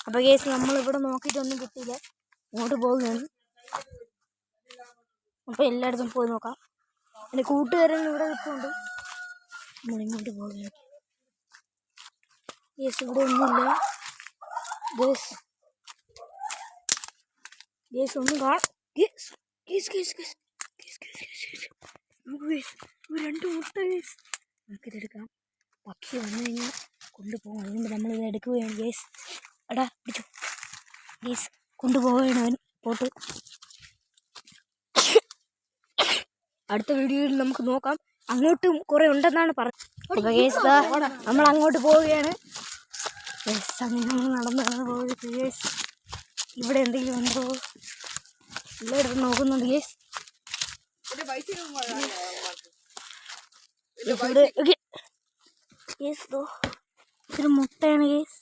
അപ്പോൾ കേസ് നമ്മളിവിടെ നോക്കിയിട്ടൊന്നും കിട്ടിയില്ല, ഇങ്ങോട്ട് പോവുകയാണ്. അപ്പോൾ എല്ലായിടത്തും പോയി നോക്കാം. എൻ്റെ കൂട്ടുകാരൻ ഇവിടെ നിൽക്കുന്നുണ്ട്. നമ്മളിങ്ങോട്ട് പോവുകയാണ്. കേസ് ഇവിടെ ഒന്നുമില്ല. കേസ് ഒന്നും രണ്ട് മുട്ട കേസ് നമുക്കിതെടുക്കാം. പക്ഷി വന്നു കഴിഞ്ഞാൽ കൊണ്ടുപോകാം. അതുകൊണ്ട് നമ്മളിത് എടുക്കുകയാണ് കേസ്. എടാ പിടിച്ചു കേസ്, കൊണ്ടുപോവുകയാണ് അവൻ. പോട്ട് അടുത്ത വീഡിയോയിൽ നമുക്ക് നോക്കാം. അങ്ങോട്ടും കുറെ ഉണ്ടെന്നാണ് പറഞ്ഞത്. അപ്പോൾ കേസ് നമ്മൾ അങ്ങോട്ട് പോവുകയാണ്. അങ്ങനെ നടന്നാണ് പോയത് കേസ്. ഇവിടെ എന്തെങ്കിലും ഉണ്ടോ എല്ലായിടത്തും നോക്കുന്നുണ്ട് കേസ്. ഇതൊരു മുട്ടയാണ് കേസ്.